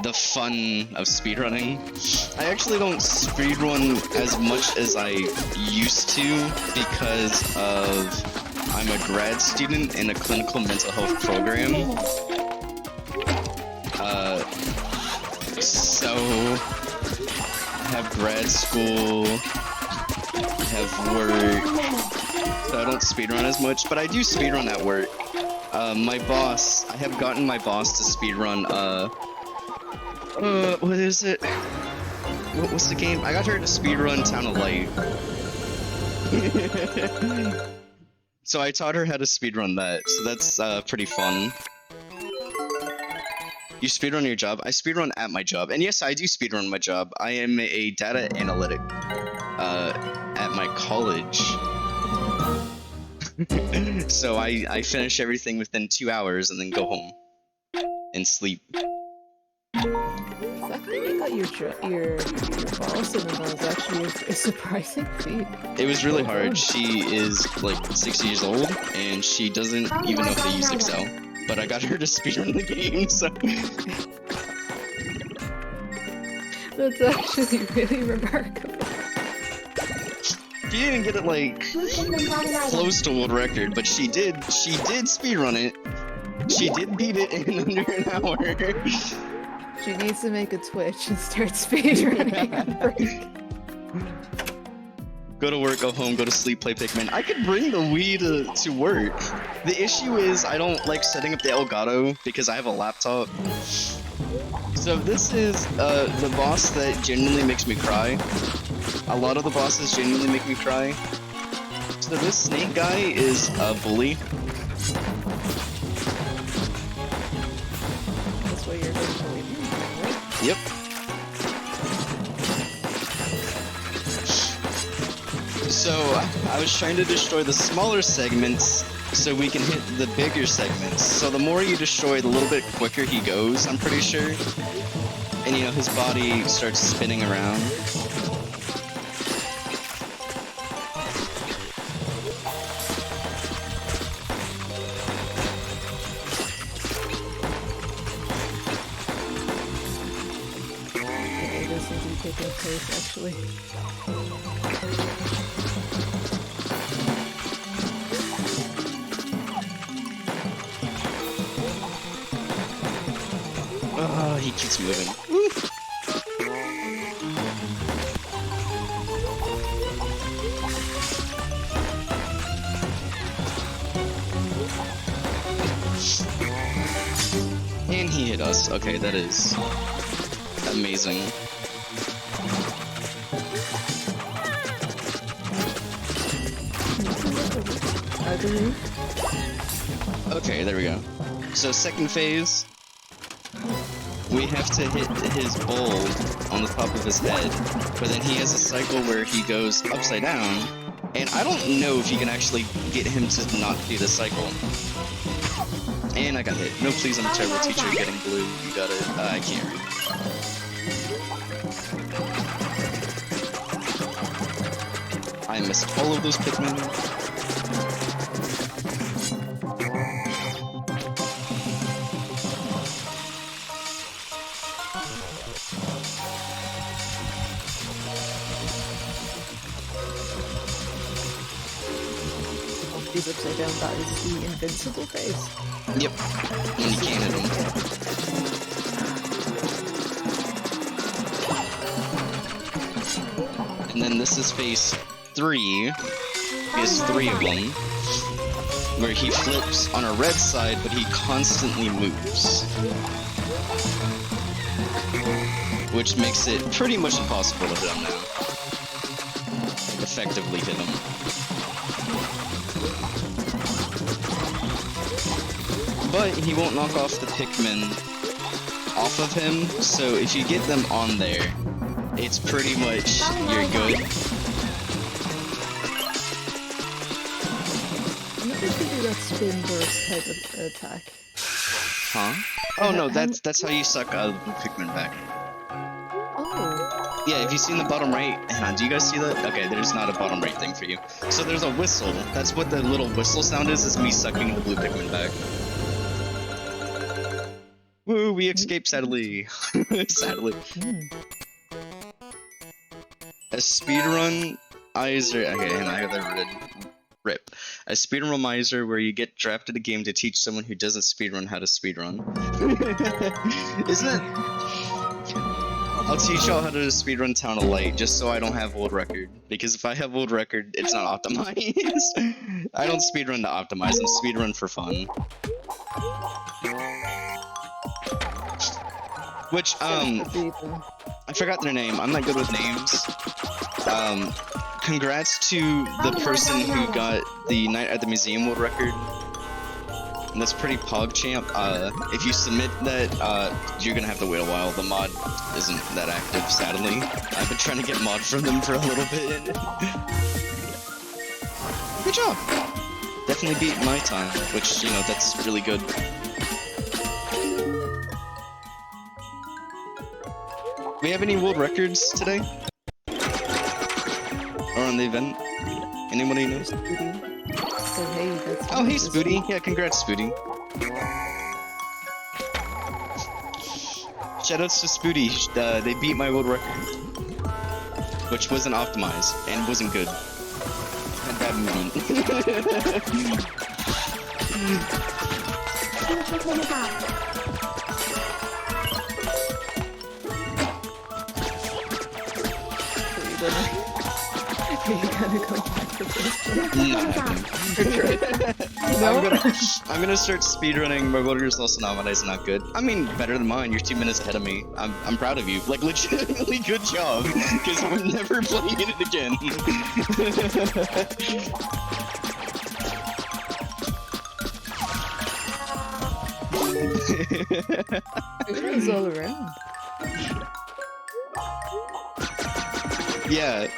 the fun of speedrunning. I actually don't speedrun as much as I used to because of I'm a grad student in a clinical mental health program. So I have grad school, I have work, so I don't speedrun as much, but I do speedrun at work. My boss, I have gotten my boss to speedrun, what is it? What's the game? I got her to speedrun Town of Light. So I taught her how to speedrun that, so that's pretty fun. You speedrun your job? I speedrun at my job, and yes, I do speedrun my job. I am a data analytic at my college. So I finish everything within 2 hours and then go home and sleep. The fact that you got your boss and that was actually a surprising feat. It was really hard. She is like 6 years old and she doesn't even know how to use Excel. But I got her to speedrun the game, so. That's actually really remarkable. She didn't get it like close to world record, but she did speedrun it. She did beat it in under an hour. She needs to make a Twitch and start speedrunning on break. Go to work, go home, go to sleep, play Pikmin. I could bring the Wii to work. The issue is I don't like setting up the Elgato because I have a laptop. So this is the boss that genuinely makes me cry. A lot of the bosses genuinely make me cry. So this snake guy is a bully. That's what you're going to believe in, right? Yep. So I was trying to destroy the smaller segments so we can hit the bigger segments. So the more you destroy, the little bit quicker he goes, I'm pretty sure. And you know, his body starts spinning around. Okay, this isn't taking place actually. Oh, he keeps moving. And he hit us. Okay, that is amazing. I believe. Okay, there we go. So second phase, we have to hit his bowl on the top of his head, but then he has a cycle where he goes upside down, and I don't know if you can actually get him to not do the cycle. And I got hit. No, please, I'm a terrible teacher. Getting blue. You got it. I can't read. I missed all of those Pikmin. He's upside down, that is the invincible phase. Yep. When you can hit him. And then this is phase 3. He has 3 of them. Where he flips on a red side, but he constantly moves. Which makes it pretty much impossible to hit him now. Effectively hit him. But he won't knock off the Pikmin off of him, so if you get them on there, it's pretty much you're good. I'm not sure do that spin burst type of attack. Huh? Oh no, that's how you suck the Pikmin back. Oh. Yeah, if you see in the bottom right, hang on, do you guys see that? Okay, there's not a bottom right thing for you. So there's a whistle. That's what the little whistle sound is me sucking the blue Pikmin back. Woo, we escaped sadly. Sadly. A speedrunizer. Okay, hang on, I got that red. Rip. A speedrumizer where you get drafted a game to teach someone who doesn't speedrun how to speedrun. Isn't it? I'll teach y'all how to speedrun Town of Light just so I don't have world record. Because if I have world record, it's not optimized. I don't speedrun to optimize, I'm speedrun for fun. Which, I forgot their name. I'm not good with names. Congrats to the person who got the Night at the Museum world record. And that's pretty PogChamp. If you submit that, you're gonna have to wait a while. The mod isn't that active, sadly. I've been trying to get mod from them for a little bit. Good job! Definitely beat my time, which, you know, that's really good. We have any world records today? Or on the event? Anybody knows? Oh, hey, Spooty. Yeah, congrats, Spooty. Shoutouts to Spooty. They beat my world record. Which wasn't optimized, and wasn't good. And bad movement. You gotta go back to this I'm gonna start speedrunning. My world record is also nominated, not good. I mean, better than mine. You're 2 minutes ahead of me. I'm proud of you. Like, legitimately good job. Because we're never playing it again. It's all around. Yeah.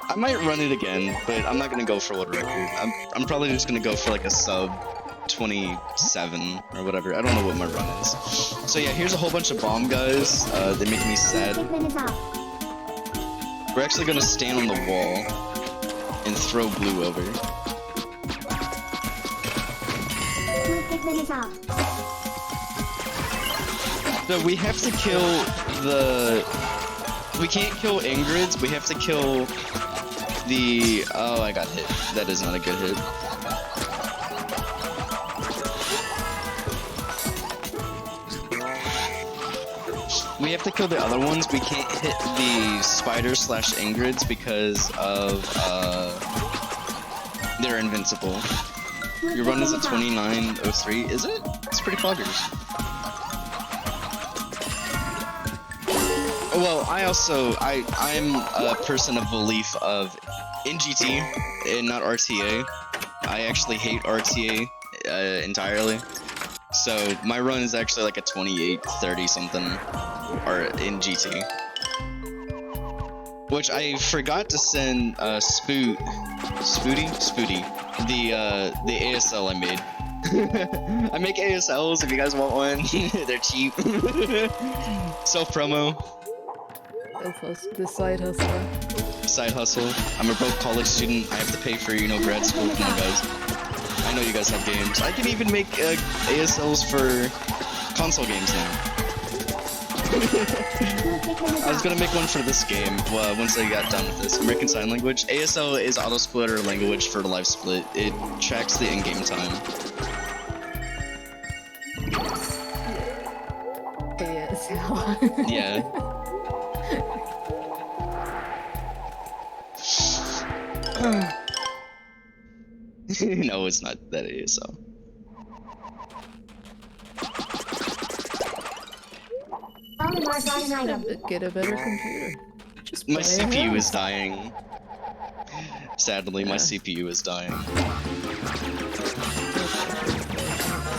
I might run it again, but I'm not gonna go for world record. I'm probably just gonna go for like a sub 27 or whatever. I don't know what my run is. So yeah, here's a whole bunch of bomb guys. They make me sad. We're actually gonna stand on the wall and throw blue over. So we have to kill the... We can't kill Ingrid's, we have to kill the... Oh, I got hit. That is not a good hit. We have to kill the other ones. We can't hit the spider/Ingrid's because of, they're invincible. Your run is a 29:03, is it? It's pretty poggers. Well, I'm a person of belief of in GT and not RTA. I actually hate RTA entirely. So my run is actually like a 28:30 something, or in GT. Which I forgot to send Spooty, the ASL I made. I make ASLs if you guys want one. They're cheap. Self-promo. The side hustle. Side hustle. I'm a broke college student. I have to pay for, grad school. Come on, guys. I know you guys have games. I can even make ASLs for console games now. I was gonna make one for this game once I got done with this. American Sign Language. ASL is auto-splitter language for live split. It tracks the in-game time. ASL. Yeah. No, it's not that ASL. Olimar got an item. Get a better computer. Just My play CPU ahead. is dying. Sadly, my CPU is dying.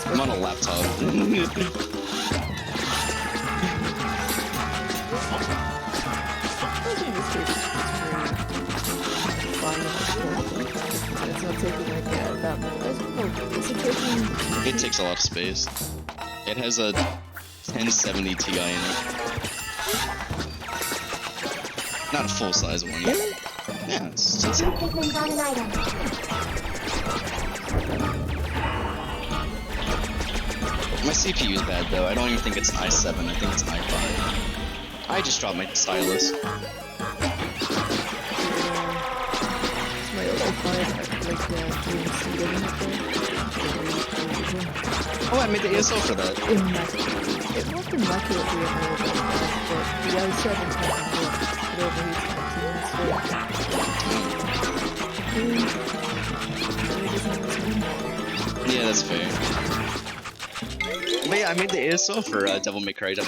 I'm on a laptop. It's not taking like that much. Oh, is it taking? It takes a lot of space. It has a 1070 Ti in it. Not a full-size one yet. Yeah, it's Pikmin got an item. my CPU is bad though. I don't even think it's an i7. I think it's an i5. I just dropped my stylus. It's my other card, like doing some good in Oh, I made the ASL for that. Immaculate. It wasn't immaculately available, but the i7 can work. It overheats continuously. Yeah, that's fair. But yeah, I made the ASL for Devil May Cry. Shit.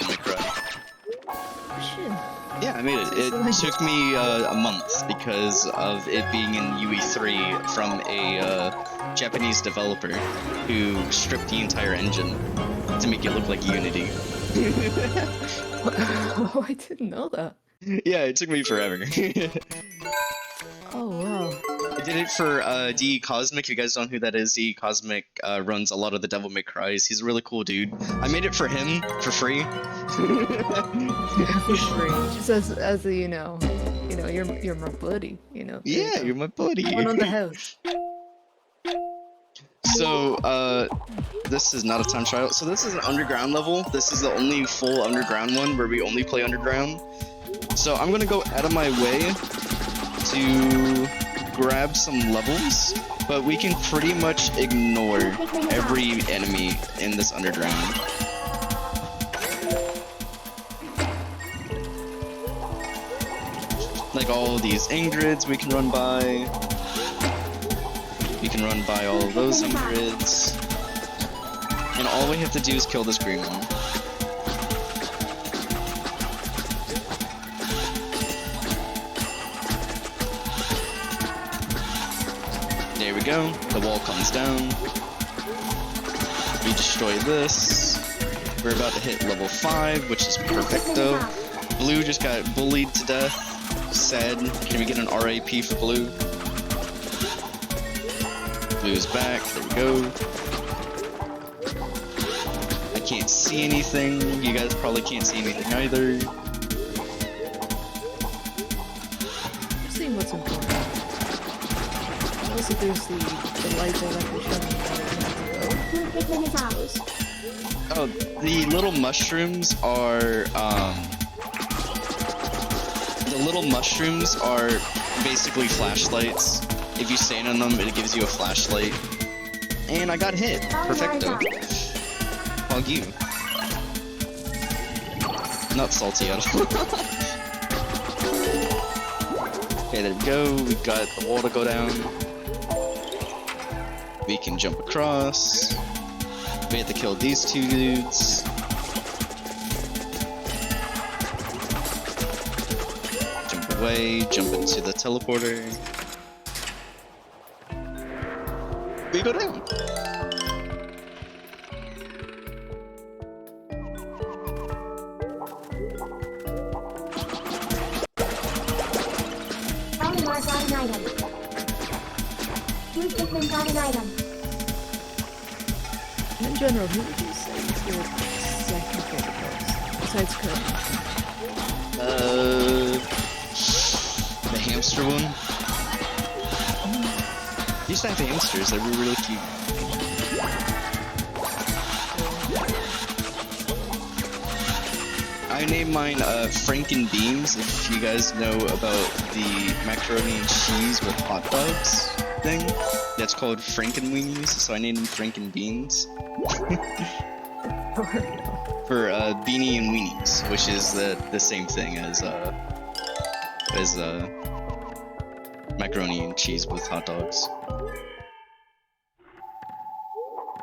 Yeah, I made it. It took me a month because of it being in UE3 from a Japanese developer who stripped the entire engine to make it look like Unity. Oh, I didn't know that. Yeah, it took me forever. Oh, wow. I did it for DE Cosmic. If you guys don't know who that is, DE Cosmic runs a lot of the Devil May Cries. He's a really cool dude. I made it for him for free. For free. Just as a, you know, you're my buddy, you know. Yeah, you're my buddy. One on the house. So, this is not a time trial. So this is an underground level. This is the only full underground one where we only play underground. So I'm gonna go out of my way to grab some levels, but we can pretty much ignore every enemy in this underground. Like all these Ingrids we can run by. We can run by all of those Ingrids. And all we have to do is kill this green one. There we go. The wall comes down. We destroy this. We're about to hit level 5, which is perfecto. Blue just got bullied to death. Sad. Can we get an RAP for Blue? Blue's back. There we go. I can't see anything. You guys probably can't see anything either. I'm seeing what's important. Also, there's the light that I can show you. Pikmin is ours. Oh, the little mushrooms are, basically flashlights. If you stand on them, it gives you a flashlight. And I got hit. Perfecto. Hug you. Not salty at all. Okay, there we go. We got the wall to go down. We can jump across. We have to kill these two dudes. Jump away, jump into the teleporter. We go down. Olimar got an item. Two Pikmin got an item. In general, who would you say is your second favorite pose? Besides Kirby. The hamster one. These used to have hamsters, they were really cute. I I named mine Franken Beans. If you guys know about the macaroni and cheese with hot dogs thing, that's called Franken Weenies. So I named them Franken Beans. For Beanie and Weenies, which is the same thing as macaroni and cheese with hot dogs.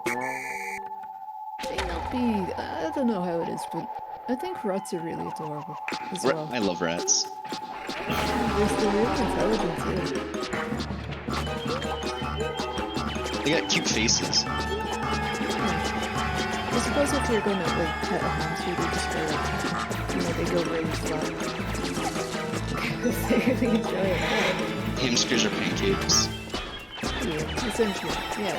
May not be. I don't know how it is, but I think rats are really adorable as well. I love rats. They're really intelligent too. They got cute faces. I suppose if you're gonna like pet a hamster, they just go like, they go really flat. They really enjoy it. Hamsters are pancakes. Yeah, essentially, yeah.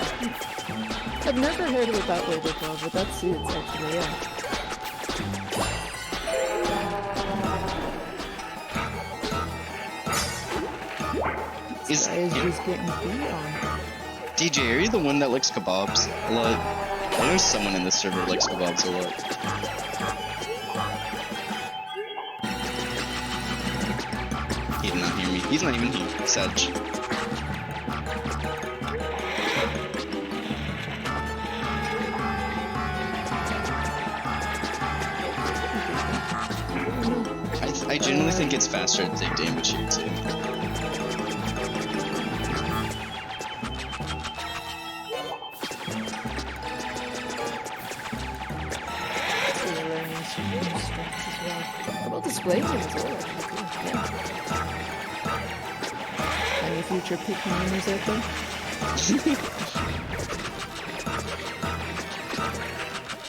I've never heard of it that way before, but that suits actually, yeah. This guy is just getting beat on. DJ, are you the one that likes kebabs a lot? I know someone in this server likes kebabs a lot. He did not hear me. He's not even here. Sedge. I genuinely think it's faster to take damage here too. About displays as well, actually. Yeah. Any future Pikmin owners out there?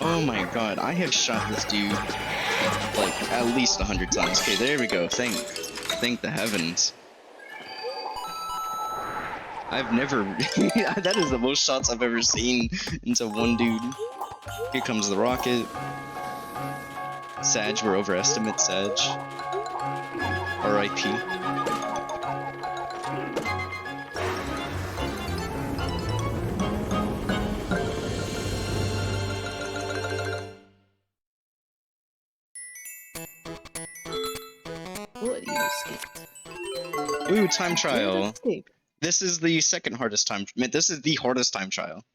Oh my god, I have shot this dude like at least 100 times. Okay, there we go. Thank the heavens. I've never. That is the most shots I've ever seen into one dude. Here comes the rocket. Sag, we're overestimate Sag. R.I.P. What, you escaped? Ooh, time trial. Escape. This is the second hardest time. This is the hardest time trial.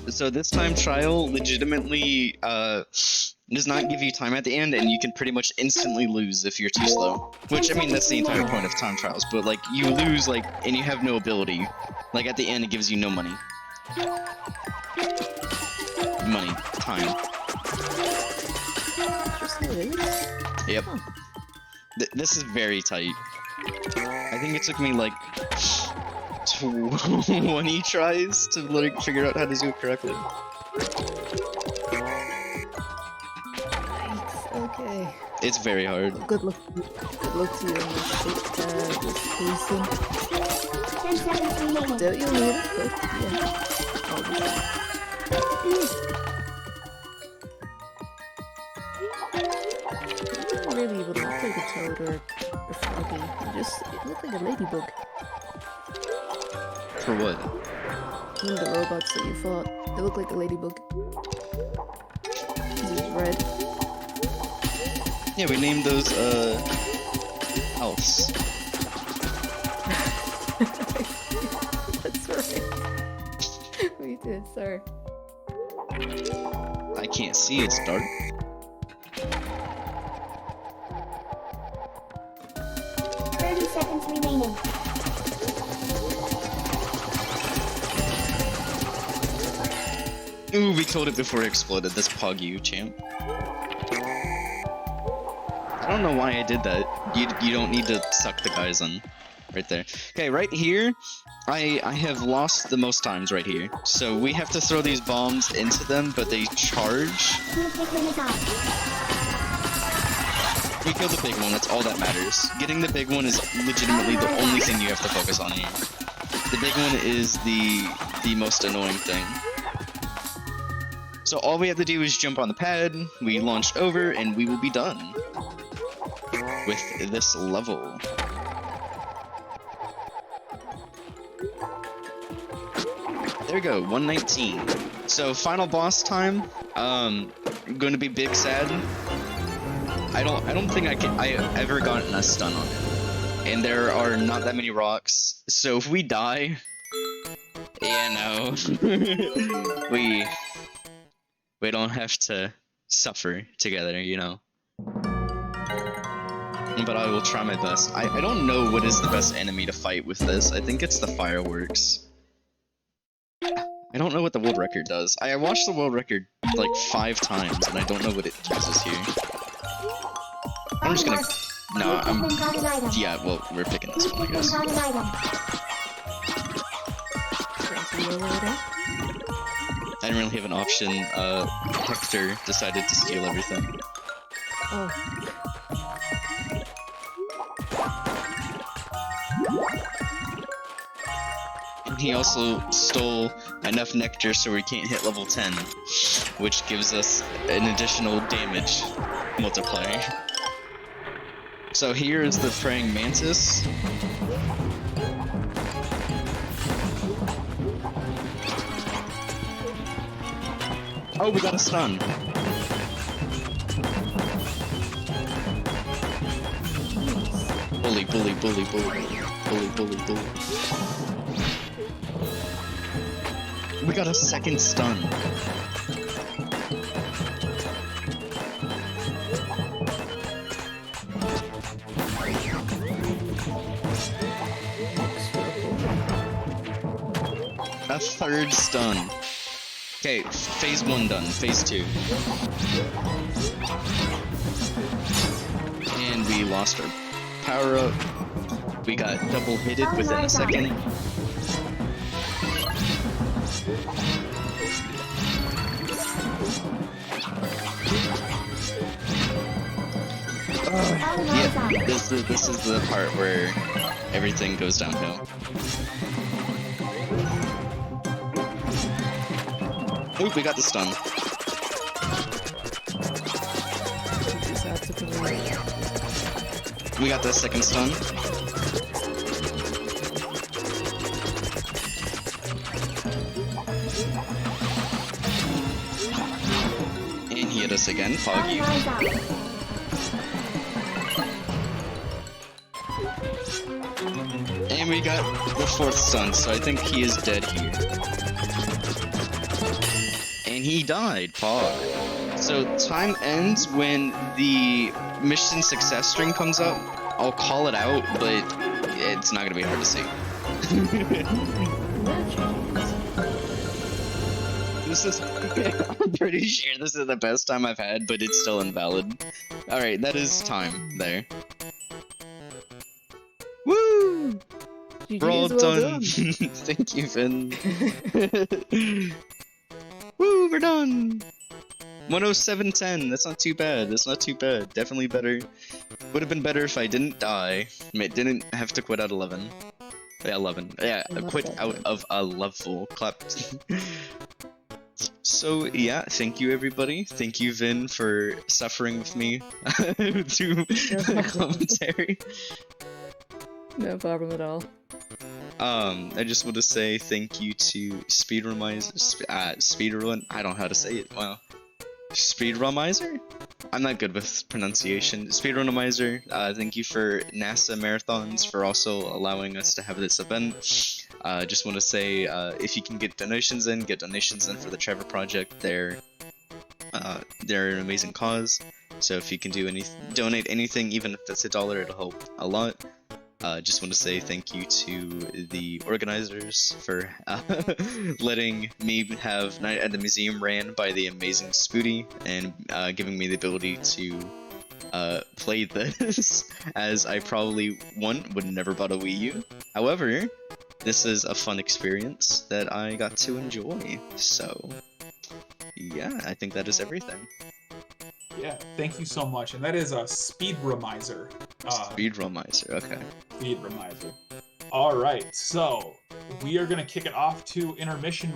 So this time trial legitimately does not give you time at the end, and you can pretty much instantly lose if you're too slow. Which, I mean, that's the entire point of time trials, but like, you lose, like, and you have no ability. Like, at the end, it gives you no money. Money. Time. Yep. This is very tight. I think it took me, like, 20 tries to like figure out how to do it correctly. Nice. Okay. It's very hard. Good luck to you in this season. 10 seconds remaining. Don't you need it? But yeah. I'll do that. You really would look like a toad or a froggy. You look like a ladybug. For what? One of the robots that you fought. They look like a ladybug. This is red. Yeah, we named those, elves. That's right. We did, sorry. I can't see, it's dark. Seconds remaining. Ooh, we killed it before it exploded. This pog you, champ. I don't know why I did that. You don't need to suck the guys in. Right there. Okay, right here, I have lost the most times right here. So we have to throw these bombs into them, but they charge. We killed the big one, that's all that matters. Getting the big one is legitimately the only thing you have to focus on here. The big one is the most annoying thing. So all we have to do is jump on the pad, we launch over, and we will be done with this level. There we go, 119. So final boss time. Going to be big sad. I don't think I ever gotten a stun on it, and there are not that many rocks. So if we die, yeah, no, we don't have to suffer together, you know. But I will try my best. I don't know what is the best enemy to fight with this. I think it's the fireworks. I don't know what the world record does. I watched the world record like 5 times and I don't know what it uses here. I'm just gonna... No, I'm... Yeah, well, we're picking this one, I guess. I didn't really have an option. Hector decided to steal everything. Oh. And he also stole enough nectar so we can't hit level 10, which gives us an additional damage multiplier. So here is the praying mantis. Oh, we got a stun. Bully, bully, bully, bully. Bully, bully, bully. We got a second stun. A third stun. Okay, phase 1 done. Phase 2. And we lost our power up. We got double hitted within a second. Yeah, this is the part where everything goes downhill. Oop, we got the stun. We got the second stun. And he hit us again, Foggy. And we got the fourth stun, so I think he is dead here. And he died, Pog. So time ends when the mission success string comes up. I'll call it out, but it's not gonna be hard to see. This is... I'm pretty sure this is the best time I've had, but it's still invalid. Alright, that is time there. Woo! We're all done. Thank you, Finn. Woo, we're done! 107.10, that's not too bad, that's not too bad. Definitely better. Would have been better if I didn't die. Didn't have to quit at 11. Yeah, 11. Yeah, I quit out of a level. Clap. So, yeah, thank you everybody. Thank you, Vin, for suffering with me to commentary. No problem at all. I just want to say thank you to Speedrun. I don't know how to say it. Wow. Speedromizer? I'm not good with pronunciation. Speedromizer, thank you for NASAMarathons for also allowing us to have this event. Just want to say, if you can get donations in for the Trevor Project. They're an amazing cause. So if you can donate anything, even if it's $1, it'll help a lot. Just want to say thank you to the organizers for letting me have Night at the Museum ran by the amazing Spoody and giving me the ability to play this, as I probably, would never bought a Wii U. However, this is a fun experience that I got to enjoy. So, yeah, I think that is everything. Yeah, thank you so much. And that is a Speedromizer. Speedromizer, okay. Speedromizer. All right, so we are going to kick it off to intermission